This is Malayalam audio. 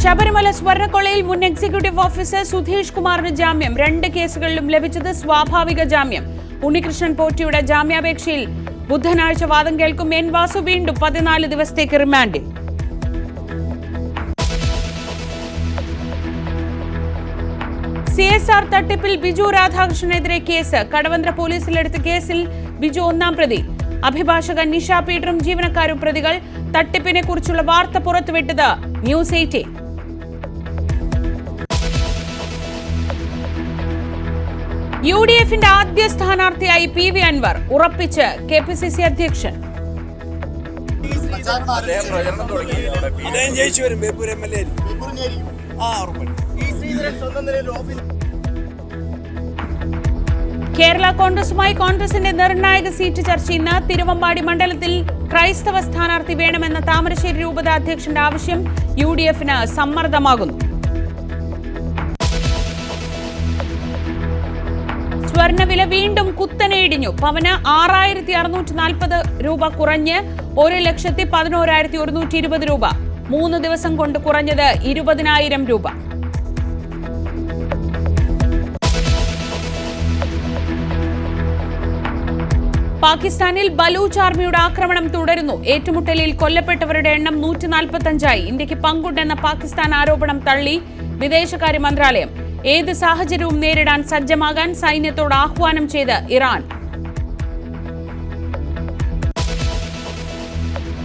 ശബരിമല സ്വർണ്ണക്കൊള്ളയിൽ മുൻ എക്സിക്യൂട്ടീവ് ഓഫീസർ സുധീഷ് കുമാറിന് ജാമ്യം. 2 കേസുകളിലും ലഭിച്ചത് സ്വാഭാവിക ജാമ്യം. ഉണ്ണികൃഷ്ണൻ പോറ്റിയുടെ ജാമ്യാപേക്ഷയിൽ ബുധനാഴ്ച വാദം കേൾക്കും. എൻ വാസു വീണ്ടും 14 ദിവസത്തേക്ക് റിമാൻഡിൽ. CSR തട്ടിപ്പിൽ ബിജു രാധാകൃഷ്ണനെതിരെ കേസ്. കടവന്ത്ര പോലീസിലെടുത്ത കേസിൽ ബിജു 1-ാം പ്രതി. അഭിഭാഷകൻ നിഷ പീറ്ററും ജീവനക്കാരും പ്രതികൾ. തട്ടിപ്പിനെ കുറിച്ചുള്ള വാർത്ത പുറത്തുവിട്ടത് ന്യൂസ് 18. UDFന്റെ ആദ്യ സ്ഥാനാർത്ഥിയായി PV അൻവർ ഉറപ്പിച്ച് KPCC അധ്യക്ഷൻ. കേരള കോൺഗ്രസുമായി കോൺഗ്രസിന്റെ നിർണായക സീറ്റ് ചർച്ച ഇന്ന്. തിരുവമ്പാടി മണ്ഡലത്തിൽ ക്രൈസ്തവ സ്ഥാനാർത്ഥി വേണമെന്ന താമരശ്ശേരി രൂപത അധ്യക്ഷന്റെ ആവശ്യം UDFന് സമ്മർദ്ദമാകുന്നു. സ്വർണ്ണവില വീണ്ടും കുത്തനെ ഇടിഞ്ഞു. പവന് 6640 രൂപ കുറഞ്ഞ് 1,11,120 രൂപ. 3 ദിവസം കൊണ്ട് കുറഞ്ഞത് 20,000 രൂപ. പാകിസ്ഥാനിൽ ബലൂച്ച് ആർമിയുടെ ആക്രമണം തുടരുന്നു. ഏറ്റുമുട്ടലിൽ കൊല്ലപ്പെട്ടവരുടെ എണ്ണം 145ആയി. ഇന്ത്യക്ക് പങ്കുണ്ടെന്ന പാകിസ്ഥാൻ ആരോപണം തള്ളി വിദേശകാര്യ മന്ത്രാലയം. ഏത് സാഹചര്യവും നേരിടാൻ സജ്ജമാകാൻ സൈന്യത്തോട് ആഹ്വാനം ചെയ്ത് ഇറാൻ.